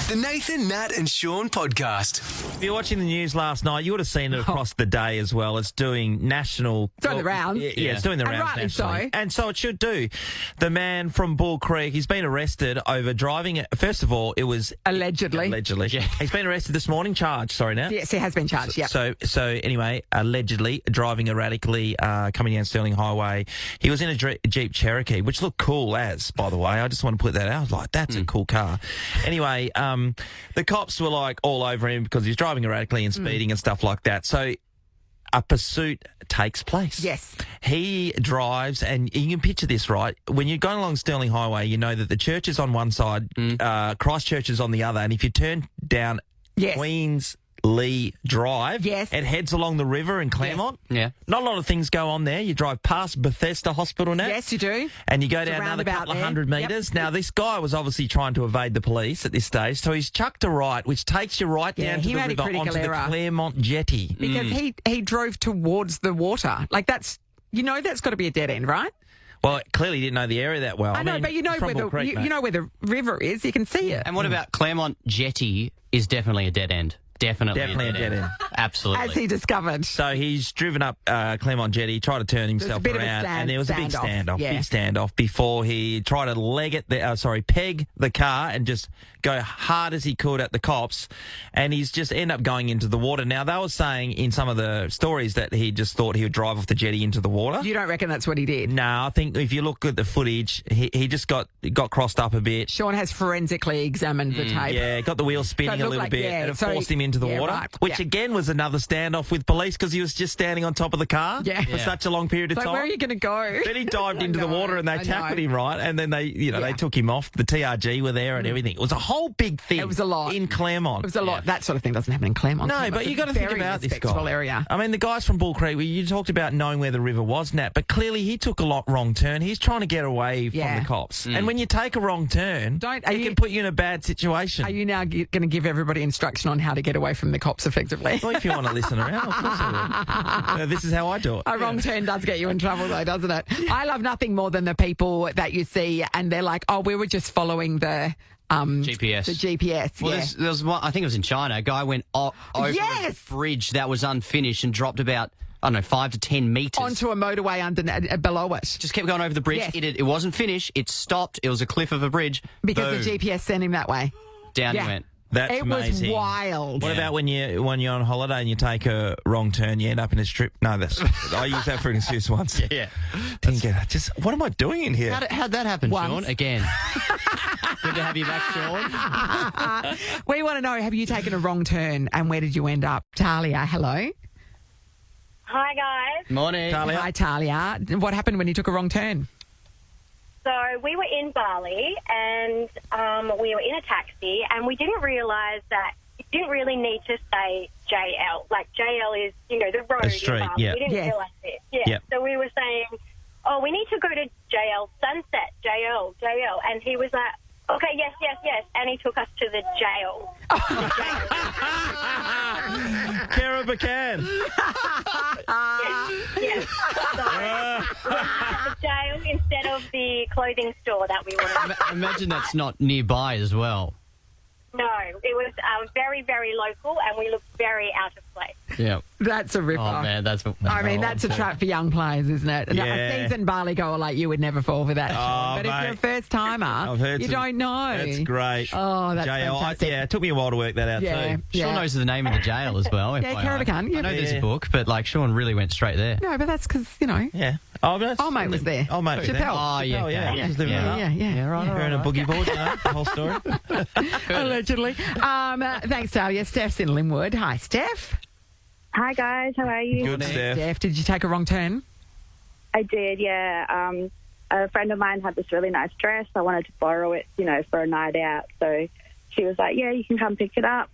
The Nathan, Nat and Shaun podcast. If you're watching the news last night, you would have seen it across the day as well. It's doing national... It's doing the rounds. Yeah, it's doing the rounds rightly nationally. so. And so it should do. The man from Bull Creek, he's been arrested over driving... First of all, it was... Allegedly. Yeah. He's been arrested this morning, charged. Sorry, Nat. Yes, he has been charged, yeah. So anyway, allegedly driving erratically, coming down Sterling Highway. He was in a Jeep Cherokee, which looked cool by the way. I just want to put that out. I was like, that's a cool car. Anyway, the cops were like all over him because he's driving erratically and speeding and stuff like that. So a pursuit takes place. Yes. He drives, and you can picture this, right? When you're going along Sterling Highway, you know that the church is on one side, Christchurch is on the other, and if you turn down Queen's Lee Drive, it heads along the river in Claremont. Yeah. Not a lot of things go on there. You drive past Bethesda Hospital now. Yes, you do. And you go down another couple of 100 metres. Yep. Now, this guy was obviously trying to evade the police at this stage, so he's chucked a right, which takes you right down to the river onto the Claremont jetty. Because he drove towards the water. Like, that's got to be a dead end, right? Well, clearly didn't know the area that well. I know, but you know where the river is. You can see it. And what about Claremont Jetty is definitely a dead end. Definitely a dead end. Absolutely. As he discovered. So he's driven up Claremont Jetty, tried to turn himself around, and there was a big standoff before he tried to peg the car and just go hard as he could at the cops, and he's just ended up going into the water. Now, they were saying in some of the stories that he just thought he would drive off the jetty into the water. You don't reckon that's what he did? No, I think if you look at the footage, he just got crossed up a bit. Sean has forensically examined the tape. Yeah, got the wheels spinning a little bit, and it forced him into the water, which again was another standoff with police because he was just standing on top of the car for such a long period of time. Where are you going to go? Then he dived into the water and they tackled him, right? And then they took him off. The TRG were there and everything. It was a whole big thing. It was a lot. In Claremont. It was a lot. That sort of thing doesn't happen in Claremont. No, but you got to think about this guy. Area. I mean, the guys from Bull Creek, you talked about knowing where the river was, Nat, but clearly he took a wrong turn. He's trying to get away from the cops. And when you take a wrong turn, it can put you in a bad situation. Are you now going to give everybody instruction on how to get away from the cops effectively? Well, if you want to listen around, of course I will. This is how I do it. A wrong turn does get you in trouble, though, doesn't it? I love nothing more than the people that you see and they're like, oh, we were just following the... GPS. The GPS, Well, there was one, I think it was in China. A guy went over a bridge that was unfinished and dropped about, 5 to 10 metres. Onto a motorway below it. Just kept going over the bridge. Yes. It wasn't finished. It stopped. It was a cliff of a bridge. Because the GPS sent him that way. Down he went. That's amazing. It was wild. What about when you're on holiday and you take a wrong turn, you end up in a strip? No, I used that for an excuse once. Yeah. Didn't get it. What am I doing in here? How'd that happen, Once. Sean? Again. Good to have you back, Sean. We want to know, have you taken a wrong turn and where did you end up? Talia, hello. Hi, guys. Morning. Talia. Hi, Talia. What happened when you took a wrong turn? So we were in Bali and we were in a taxi and we didn't realise that it didn't really need to say JL. Like JL is, the road. A street, in Bali. We didn't realise it. Yeah. Yep. So we were saying, we need to go to JL Sunset, JL. And he was like, okay, yes. And he took us to the jail. Karabakan. Yes. So, the jail instead of the clothing store that we wanted. Imagine that's not nearby as well. No, it was very, very local and we looked very out of place. Yeah. That's a rip-off. Oh, man, that's a trap for young players, isn't it? Yeah. A seasoned Bali goer like you would never fall for that. Oh, but if you're a first-timer, you don't know. That's great. Oh, that's fantastic. It took me a while to work that out too. Sean knows the name of the jail as well. Yeah, Karabakan. I know there's a book, but Sean really went straight there. No, but that's because, Yeah. Old mate was there. Old mate was there. Oh, yeah. Yeah, just living it up. Yeah, right. Wearing a boogie board, the whole story. Allegedly. Thanks, Talia. Steph's in Linwood. Hi, Steph. Hi, guys. How are you? Good, Steph. Steph, did you take a wrong turn? I did, yeah. A friend of mine had this really nice dress. I wanted to borrow it, for a night out. So she was like, yeah, you can come pick it up.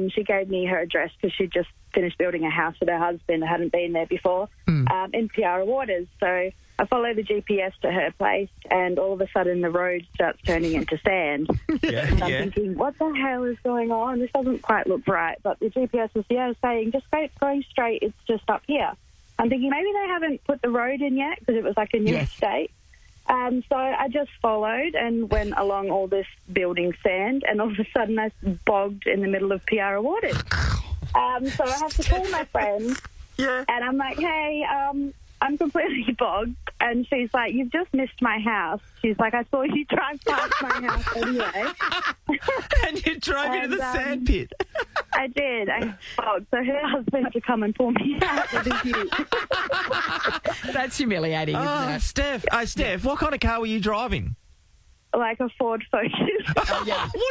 She gave me her address because she just finished building a house with her husband. I hadn't been there before in Piara Waters. So I follow the GPS to her place and all of a sudden the road starts turning into sand. And I'm thinking, what the hell is going on? This doesn't quite look right. But the GPS was saying, just going straight, it's just up here. I'm thinking maybe they haven't put the road in yet because it was like a new estate. So I just followed and went along all this building sand, and all of a sudden I bogged in the middle of Piara waters. So I have to call my friend, and I'm like, hey, I'm completely bogged. And she's like, you've just missed my house. She's like, I saw you drive past my house anyway. And you drove into the sand pit. I did. I bogged. So her husband had to come and pull me out with his ute. That's humiliating, isn't it? Steph, what kind of car were you driving? Like a Ford Focus. What are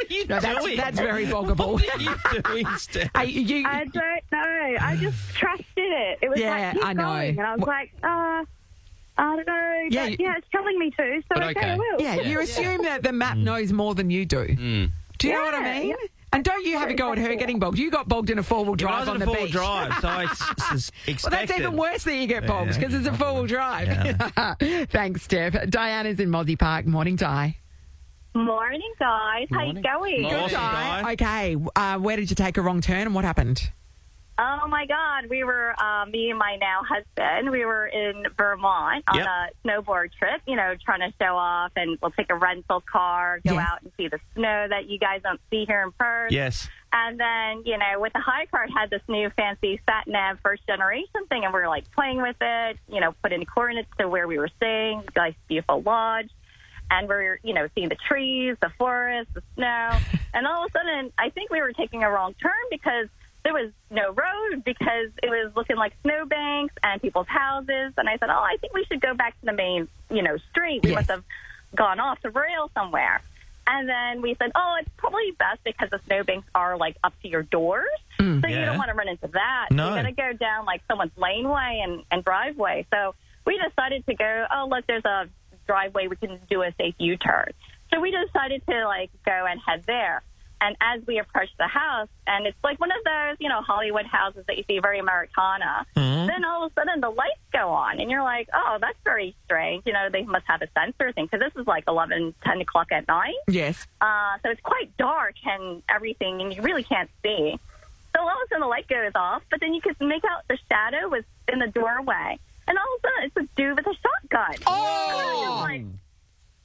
you doing? That's very boggable. What are you doing, Steph? I don't know. I just trusted it. It was like, keep I know. going. And I was like, I don't know. Yeah, But, it's telling me to, so okay, I will. Yeah, you assume that the map knows more than you do. Do you know what I mean? Yeah. And don't you have a go at her getting bogged? You got bogged in a four-wheel drive on the beach. drive, so it's expected. Well, that's even worse that you get bogged because it's a four-wheel drive. Yeah. Thanks, Steph. Diana's in Mozzie Park. Morning, Di. Morning, guys. How you going? Good, Di. Okay, where did you take a wrong turn and what happened? Oh, my God. We were, me and my now husband, we were in Vermont on a snowboard trip, trying to show off, and we'll take a rental car, go out and see the snow that you guys don't see here in Perth. Yes. And then, with the high cart, had this new fancy sat-nav first-generation thing, and we were, playing with it, put in coordinates to where we were staying, nice, beautiful lodge. And we're, seeing the trees, the forest, the snow. And all of a sudden, I think we were taking a wrong turn because there was no road, because it was looking like snowbanks and people's houses. And I said, I think we should go back to the main, street. We must have gone off the rail somewhere. And then we said, it's probably best because the snowbanks are, up to your doors. So you don't want to run into that. No. You're going to go down, someone's laneway and driveway. So we decided to go, look, there's a driveway, we can do a safe U-turn. So we decided to, go and head there. And as we approached the house, and it's like one of those, Hollywood houses that you see, very Americana, then all of a sudden the lights go on, and you're like, that's very strange. They must have a sensor thing, because this is 11, 10 o'clock at night. Yes. So it's quite dark and everything, and you really can't see. So all of a sudden the light goes off, but then you can make out the shadow was in the doorway. And all of a sudden it's a dude with a shotgun. Oh! And I was just like,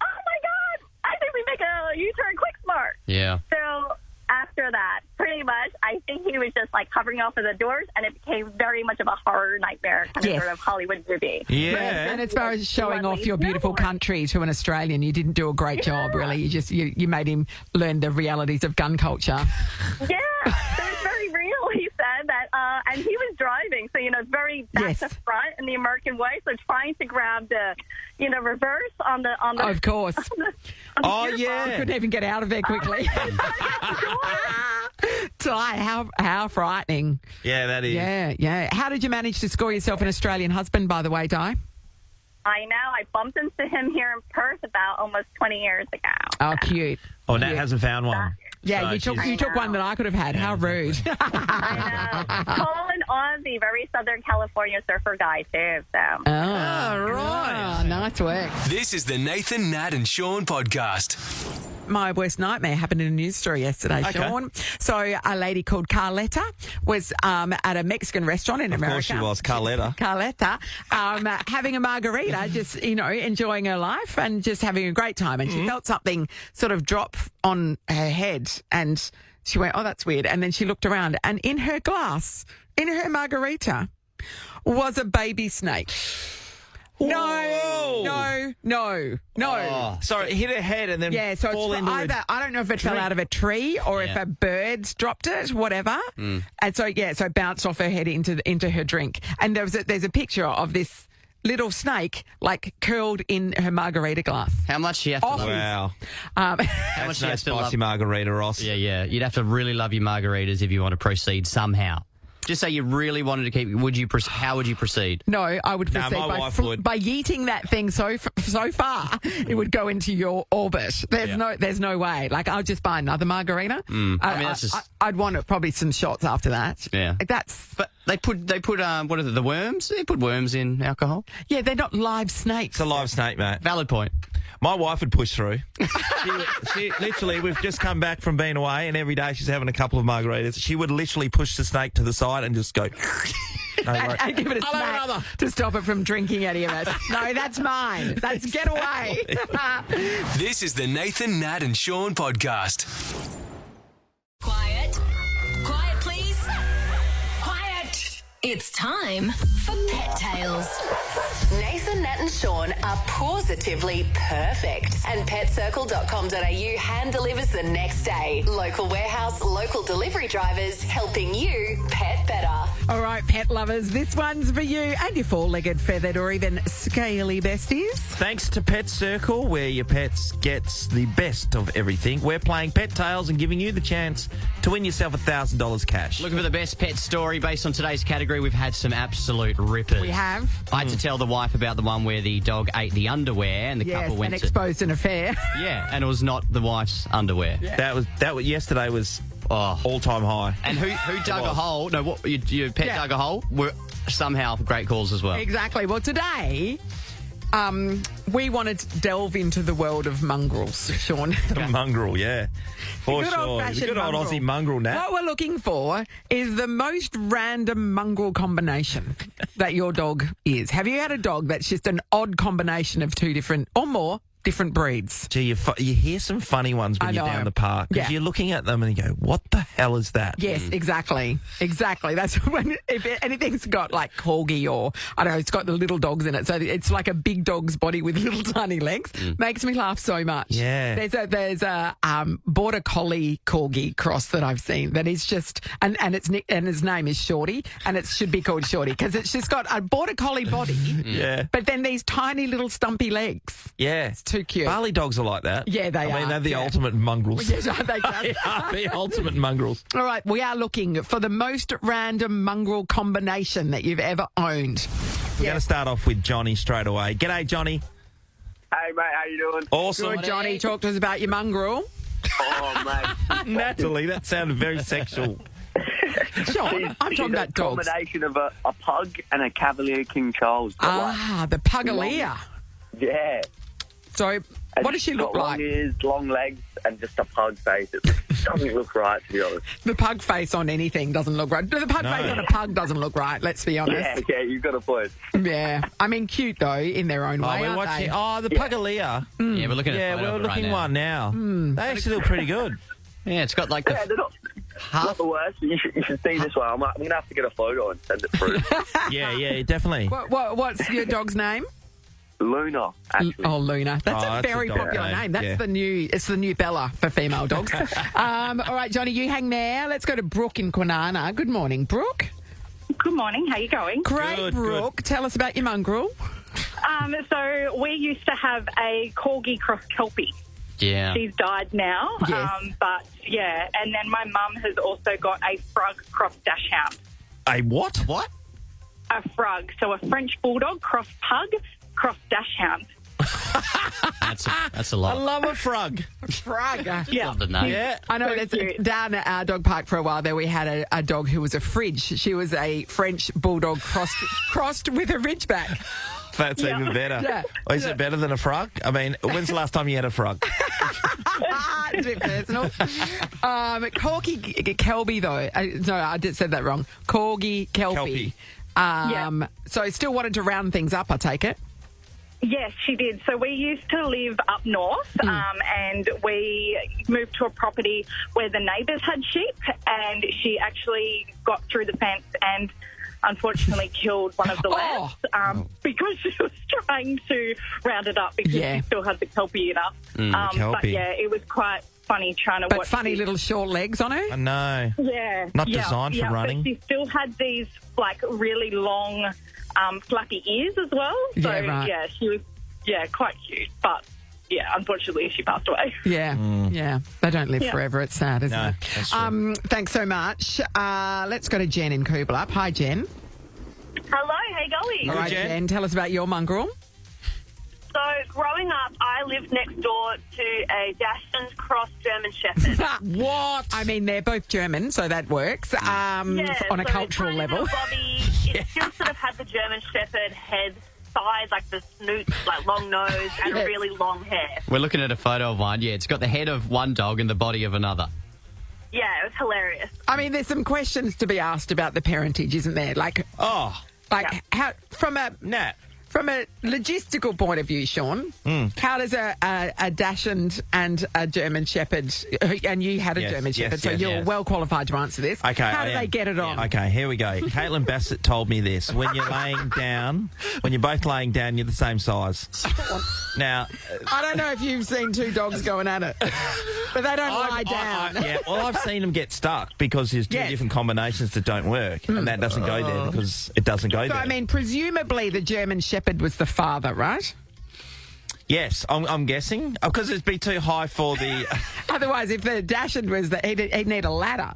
oh, my God, I think we make a U-turn quick smart. Yeah. So after that, pretty much, I think he was just hovering off of the doors, and it became very much of a horror nightmare kind of sort of Hollywood movie. Yeah. And as far as showing off Lovely your beautiful snowboard. country to an Australian, you didn't do a great job, really. You just you made him learn the realities of gun culture. Yeah, so it's very real. He said that, and he was driving, so it's very back to front in the American way. So trying to grab the, reverse on the. Of course. on the You couldn't even get out of there quickly. Ty, how frightening. Yeah, that is. Yeah. How did you manage to score yourself an Australian husband, by the way, Di? I know. I bumped into him here in Perth about almost 20 years ago. Oh, cute. Oh, Nat hasn't found one. Yeah, So you took one that I could have had. How rude. I know. Colin Aussie, very Southern California surfer guy, too. So. Oh, right. Nice work. This is the Nathan, Nat and Shaun podcast. My worst nightmare happened in a news story yesterday, Shaun. So a lady called Carletta was at a Mexican restaurant in America. Of course she was, Carletta. Carletta, having a margarita, just, enjoying her life and just having a great time. And she felt something sort of drop on her head and she went, oh, that's weird. And then she looked around and in her glass, in her margarita, was a baby snake. No. Oh, sorry, it hit her head and then So fall it's into either, I don't know if it fell out of a tree or if a bird dropped it, whatever. And so it bounced off her head into her drink. And there's a picture of this little snake curled in her margarita glass. How much do you have to love? Wow. How much That's do you no have to love? spicy margarita, Ross. Yeah. You'd have to really love your margaritas if you want to proceed somehow. Just say you really wanted to keep. How would you proceed? No, I would proceed my wife would. by yeeting that thing so far it would go into your orbit. There's no way. I'll just buy another margarita. I'd want probably some shots after that. Yeah, But they put what are the worms? They put worms in alcohol. Yeah, they're not live snakes. It's a live snake, mate. Valid point. My wife would push through. she literally, we've just come back from being away, and every day she's having a couple of margaritas. She would literally push the snake to the side and just go. and give it a smack to stop it from drinking any of it. No, that's mine. That's get away. This is the Nathan, Nat and Shaun podcast. Quiet. Quiet, please. Quiet. It's time for Pet Tales. Nathan, Nat and Shaun are positively perfect. And petcircle.com.au hand delivers the next day. Local warehouse, local delivery drivers helping you pet better. All right, pet lovers, this one's for you and your four-legged, feathered or even scaly besties. Thanks to Pet Circle, where your pets gets the best of everything, we're playing Pet Tales and giving you the chance to win yourself $1,000 cash. Looking for the best pet story based on today's category. We've had some absolute rippers. We have. I had to tell the wife about the one where the dog ate the underwear and the couple went and exposed an affair. Yeah, and it was not the wife's underwear. Yeah. That was yesterday was all-time high. And who dug a hole? No, what your pet dug a hole? Were somehow great calls as well. Exactly. Well, today we wanted to delve into the world of mongrels, Shaun. The mongrel, yeah. For Good sure. old-fashioned Good old mongrel. Aussie mongrel, Nat. What we're looking for is the most random mongrel combination that your dog is. Have you had a dog that's just an odd combination of two different or more different breeds? Gee, you hear some funny ones when I you're know. down the park. Because Yeah. you're looking at them and you go, what the hell is that? Yes, exactly. That's when, if anything's got like corgi or, I don't know, it's got the little dogs in it. So it's like a big dog's body with little tiny legs. Makes me laugh so much. Yeah. There's a border collie corgi cross that I've seen that is just, and his name is Shorty, and it should be called Shorty because it's just got a border collie body. Yeah. But then these tiny little stumpy legs. Yeah. It's too cute. Bali dogs are like that. Yeah, they I mean, are, they're the yeah. ultimate mongrels. Yes, aren't they just? They are the ultimate mongrels. All right, we are looking for the most random mongrel combination that you've ever owned. We're going to start off with Johnny straight away. G'day, Johnny. Hey, mate, how you doing? Awesome. Good, Johnny. Talk to us about your mongrel. Oh, mate. Natalie, that sounded very sexual. Sean, I'm talking about a dogs. combination of a pug and a Cavalier King Charles. The Pugalier. Yeah. So, And what does she she's look got like? Long ears, long legs, and just a pug face. It doesn't look right, to be honest. The pug face on anything doesn't look right. The pug face on a pug doesn't look right, let's be honest. Yeah, you've got a point. Yeah. I mean, cute, though, in their own way, We're aren't watching. they? Oh, the Pugalier. Yeah, we're looking at a Yeah, photo we're of it right looking now. one now. They actually look pretty good. Yeah, it's got like the Yeah, they're not the worst. You should see this one. I'm going to have to get a photo and send it through. Yeah, definitely. What's your dog's name? Luna, actually. Oh, Luna. That's Oh, a that's very a dog popular name. name. That's Yeah. it's the new Bella for female dogs. All right, Johnny, you hang there. Let's go to Brooke in Kwinana. Good morning, Brooke. Good morning. How you going? Great, Good, Brooke. Tell us about your mongrel. So we used to have a corgi cross kelpie. yeah. She's died now. Yes. But yeah, and then my mum has also got a frug cross dachshund. A what? What? A frug, so a French bulldog cross pug cross dachshund. That's a I lot. love a frog. Frog. Yeah. Love the name. Yeah. I know So there's cute. down at our dog park for a while there we had a dog who was a fridge. She was a French bulldog crossed with a ridgeback. That's Yeah. even better. Yeah. Oh, is it better than a frog? I mean, when's the last time you had a frog? It's a bit personal. Corgi Kelpie though. No, I said that wrong. Corgi Kelpie. So still wanted to round things up, I take it. Yes, she did. So we used to live up north, and we moved to a property where the neighbours had sheep, and she actually got through the fence and unfortunately killed one of the lambs because she was trying to round it up because she still had the kelpie in her. But kelpie. yeah, it was quite funny trying to But watch funny this. little short legs on her. I know. Yeah. Not designed for running. But she still had these, like, really long, flappy ears as well. So, Yeah, right. she was, quite cute. But, yeah, unfortunately, she passed away. Yeah. They don't live forever. It's sad, isn't No, it? that's true. Thanks so much. Let's go to Jen in Coolbellup. Hi, Jen. Hello, how you going? All right, Jen. Jen. Tell us about your mongrel. So, growing up, I lived next door to a Dachshund cross German Shepherd. What? I mean, they're both German, so that works on a cultural tiny level. little body, it still sort of had the German Shepherd head size, like the snoot, like long nose, and really long hair. We're looking at a photo of one. Yeah, it's got the head of one dog and the body of another. Yeah, it was hilarious. I mean, there's some questions to be asked about the parentage, isn't there? Like how from a logistical point of view, Sean, how does a Dachshund and a German Shepherd, and you had a German Shepherd, so you're well qualified to answer this. Okay, how do they get it on? Okay, here we go. Caitlin Bassett told me this. When you're laying down, when you're both laying down, you're the same size. Now, I don't know if you've seen two dogs going at it, but they don't lie down. Well, I've seen them get stuck because there's two different combinations that don't work, and that doesn't go there because it doesn't go there. I mean, presumably the German Shepherd was the father, right? Yes, I'm guessing, because it'd be too high for the... Otherwise, if the Dachshund was he'd need a ladder.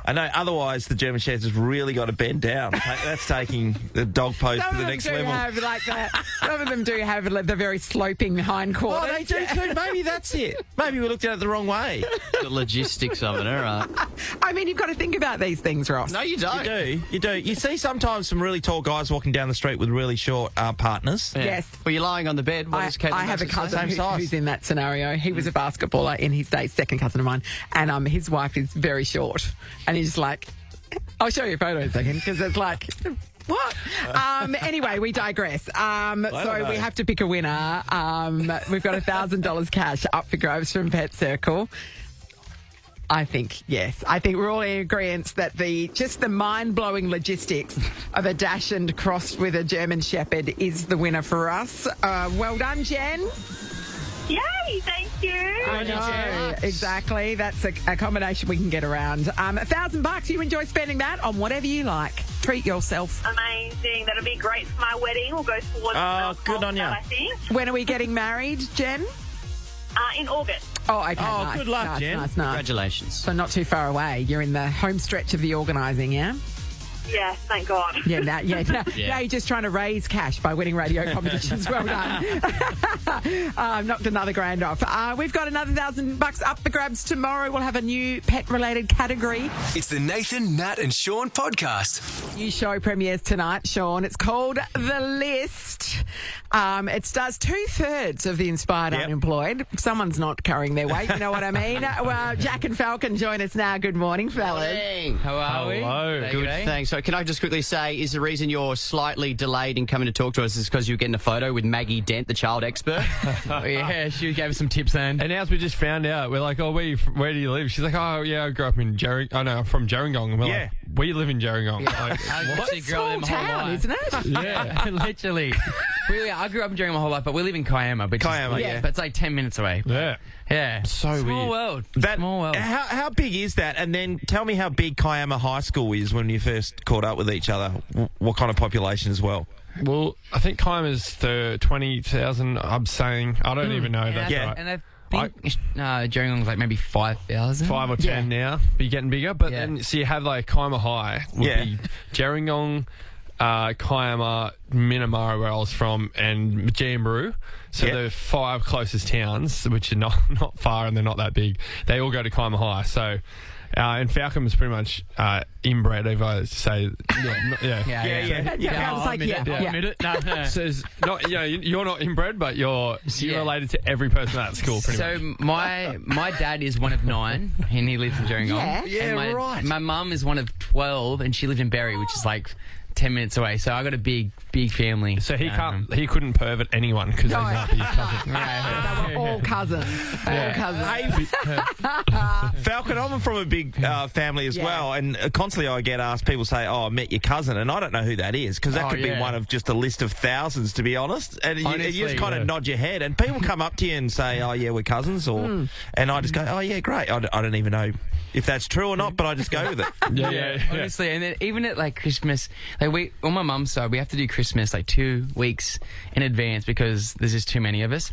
I know, otherwise the German Shepherd's really got to bend down. That's taking the dog pose to the next level. Some of them do have the very sloping hindquarters. Oh, they do too. Maybe that's it. Maybe we looked at it the wrong way. The logistics of it, all right. I mean, you've got to think about these things, Ross. No, you don't. You do. You see sometimes some really tall guys walking down the street with really short partners. Yeah. Yes. Well, you're lying on the bed. I have a cousin who's in that scenario. He was a basketballer in his day, second cousin of mine, and his wife is very short. And he's just like, I'll show you a photo in a second, because it's like, what? Anyway, we digress. So we have to pick a winner. We've got $1,000 cash up for grabs from Pet Circle. I think, yes. I think we're all in agreement that the mind-blowing logistics of a Dachshund crossed with a German Shepherd is the winner for us. Well done, Jen. Yay, thank you. I know, exactly. That's a combination we can get around. $1,000, you enjoy spending that on whatever you like. Treat yourself. Amazing. That'll be great for my wedding. We'll go towards good on you. I think. When are we getting married, Jen? In August. Oh, okay. Oh, nice, good luck, nice, Jen. Nice. Congratulations. So not too far away. You're in the home stretch of the organising, yeah? Yes, thank God. Now you're just trying to raise cash by winning radio competitions. Well done. Knocked another grand off. We've got another $1,000 up for grabs tomorrow. We'll have a new pet-related category. It's the Nathan, Nat and Sean podcast. New show premieres tonight, Sean. It's called The List. It stars 2/3 of the inspired unemployed. Someone's not carrying their weight, you know what I mean? Well, Jack and Falcon join us now. Good morning, fellas. Morning. How are we? Hello. Good, thanks. So can I just quickly say, is the reason you're slightly delayed in coming to talk to us is because you're getting a photo with Maggie Dent, the child expert? Yeah, she gave us some tips then. And as we just found out, we're like, oh, where do you live? She's like, oh, yeah, I grew up in I'm from Gerringong. And we're like, we live in Gerringong. Yeah. Like, what a small town, isn't it? Yeah, literally. I grew up in Gerringong my whole life, but we live in Kiama. But it's like 10 minutes away. Yeah. So weird. Small world. Small world. How big is that? And then tell me how big Kiama High School is when you first caught up with each other. What kind of population as well? Well, I think Kiama's 20,000, I'm saying. I don't even know. That's right. And I think Gerringong's like maybe 5,000. 5 or 10 now. Be getting bigger. But then, so you have like Kiama High would be Gerringong, Kiama, Minamara, where I was from, and Jamberoo. So the 5 closest towns, which are not far and they're not that big, they all go to Kiama High. So, and Falcon was pretty much inbred, if I say. So it's not, you're not inbred, but you're related to every person at school, pretty much. So my dad is one of 9, and he lives in Gerringong. Right. My mum is one of 12, and she lives in Berry, which is like 10 minutes away. So I got a big family. So he couldn't pervert anyone because he's not his cousin. They were all cousins. Falcon, I'm from a big family as well, and constantly I get asked, people say, oh, I met your cousin, and I don't know who that is, because that could be one of just a list of thousands, to be honest, and you just kind of nod your head, and people come up to you and say, oh, yeah, we're cousins, and I just go, oh, yeah, great. I don't even know if that's true or not, but I just go with it. Honestly, and then even at like Christmas, like on my mum's side, we have to do Christmas like 2 weeks in advance because there's just too many of us.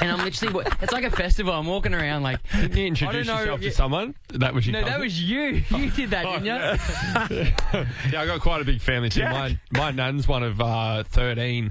And I'm literally, it's like a festival. I'm walking around like, did you introduce yourself to someone? That was your cousin? That was you. You did that, didn't you? Yeah, I got quite a big family too. My nan's one of 13,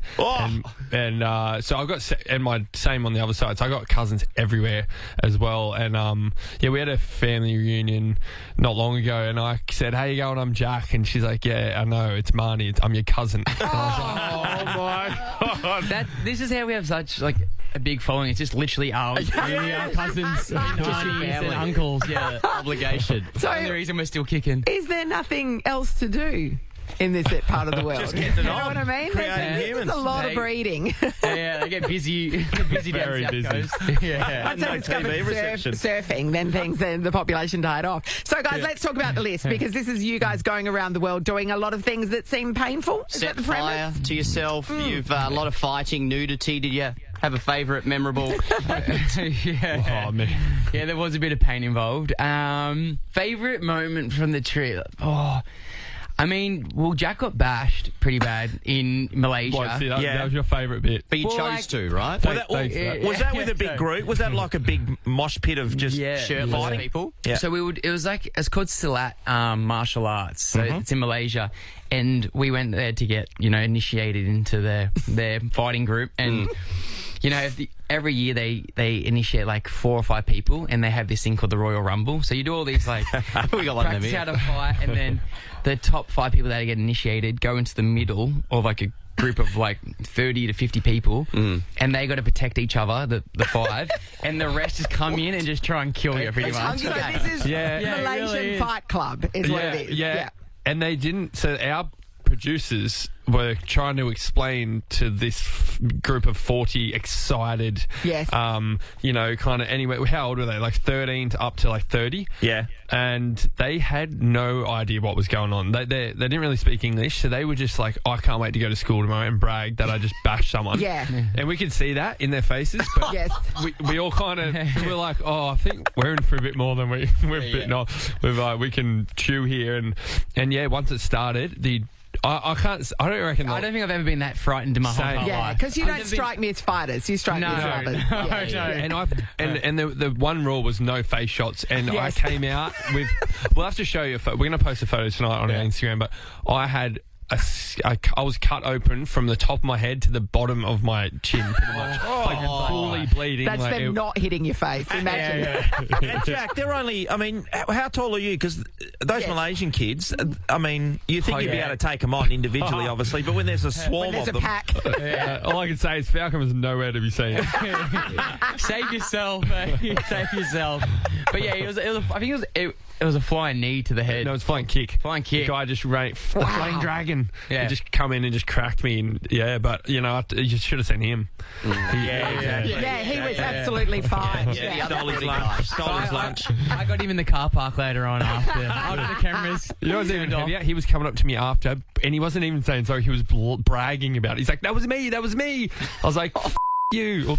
and so I got and my same on the other side. So I got cousins everywhere as well. And we had a family reunion not long ago, and I said, "How you going? I'm Jack," and she's like, "Yeah, I know, it's Marnie. I'm your cousin." And I was like, "Oh my god!" This is how we have such like a big following. It's just literally our cousins, aunties, and uncles. Yeah, obligation. So, the reason we're still kicking. Is there nothing else to do in this part of the world? Just getting you know what I mean? There's a lot of breeding. Yeah, they get busy. Very down busy. South Coast. Yeah. Once they discovered surfing, then the population died off. So, guys, let's talk about the list, because this is you guys going around the world doing a lot of things that seem painful. Is Set that the premise? fire to yourself. You've a lot of fighting, nudity. Did you have a favourite memorable? Yeah. Oh, man. Yeah, there was a bit of pain involved. Favourite moment from the trip? I mean, well, Jack got bashed pretty bad in Malaysia. Well, see, that was your favourite bit. But you chose to, right? Was that with a big group? Was that like a big mosh pit of just shirtless people? Yeah. So it was like, it's called Silat martial arts. So it's in Malaysia. And we went there to get, initiated into their fighting group. And, every year they initiate like 4 or 5 people, and they have this thing called the Royal Rumble. So you do all these like we got one practice how to fight, and then the top 5 people that get initiated go into the middle of like a group of like 30 to 50 people, and they got to protect each other, the 5, and the rest just come in and just try and kill you pretty much. So this is Malaysian really Fight Club is what it is. Yeah. And they didn't. So our producers were trying to explain to this group of 40 excited, kind of anyway. How old were they? Like 13 to up to like 30. Yeah. And they had no idea what was going on. They didn't really speak English, so they were just like, I can't wait to go to school tomorrow and brag that I just bashed someone. Yeah. And we could see that in their faces, but we all kind of were like, I think we're in for a bit more than we've bitten off. We can chew here, and once it started, I don't reckon. I don't think I've ever been that frightened in my whole life. Yeah, because you don't strike me as fighters. You strike me as lovers. No. And the one rule was no face shots. And I came out with. We'll have to show you. We're going to post a photo tonight on our Instagram. But I had. I was cut open from the top of my head to the bottom of my chin, pretty much. Like fully bleeding. That's like them not hitting your face. Imagine. And Jack, they're only, how tall are you? Because those Malaysian kids, you think you'd be able to take them on individually, obviously, but when there's a swarm of them. Pack. All I can say is Falcon was nowhere to be seen. Save yourself, save yourself. But yeah, it was a flying knee to the head. No, it was flying kick. Flying kick. The guy just ran, the flying dragon. Yeah. He just come in and just cracked me. And, but, you just should have seen him. Exactly. Yeah, he was absolutely fine. Stole his lunch. I got him in the car park later on after the cameras. You know what's even heavier? He was coming up to me after, and he wasn't even saying sorry. He was bragging about it. He's like, that was me. I was like, you.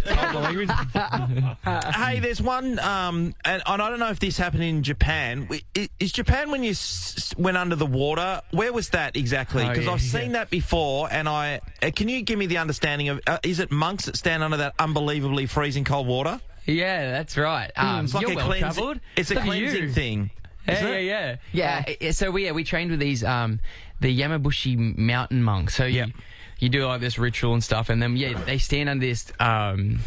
Hey, there's one, and I don't know if this happened in Japan. Is Japan when you went under the water? Where was that exactly? Because I've seen that before, and can you give me the understanding of, is it monks that stand under that unbelievably freezing cold water? Yeah, that's right. It's like you're well-travelled. It's a cleansing thing. Yeah. So we trained with these the Yamabushi mountain monks. So you do like this ritual and stuff, and then they stand under this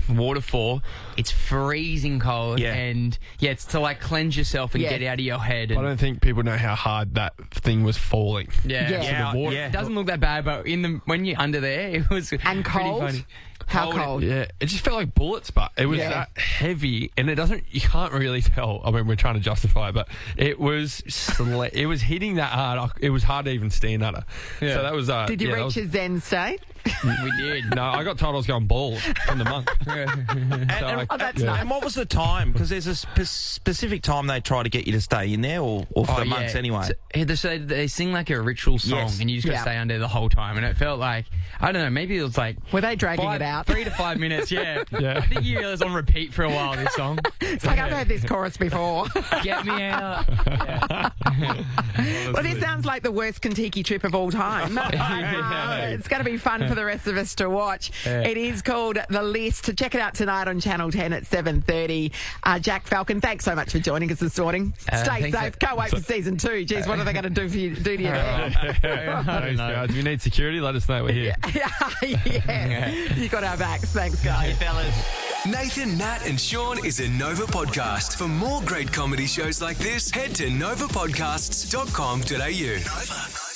waterfall. It's freezing cold, and it's to like cleanse yourself and get out of your head. I don't think people know how hard that thing was falling. It doesn't look that bad, but when you're under there, it was and cold. Funny. How cold? Yeah, it just felt like bullets, but it was that heavy, and you can't really tell. I mean, we're trying to justify it, but it was hitting that hard. It was hard to even stand under. Yeah. So that was. Did you reach a Zen state? We did. No, I got told I was going bald from the monk. That's nice. And what was the time? Because there's a specific time they try to get you to stay in there, or for the monks anyway. So they sing like a ritual song, and you just got to stay under the whole time. And it felt like, I don't know, maybe it was like... Were they dragging it out? 3 to 5 minutes, I think you was on repeat for a while, this song. It's like, I've heard this chorus before. Get me out. Well, this sounds like the worst Kentucky trip of all time. It's going to be fun for the rest of us to watch. It is called The List. Check it out tonight on Channel 10 at 7:30. Jack Falcon, thanks so much for joining us this morning. Stay safe. Can't wait for season 2. Geez, what are they going to do to your head? Thanks, guys. If you need security, let us know. We're here. You got our backs. Thanks, guys. Hey, fellas. Nathan, Nat and Sean is a Nova podcast. For more great comedy shows like this, head to novapodcasts.com.au. Nova.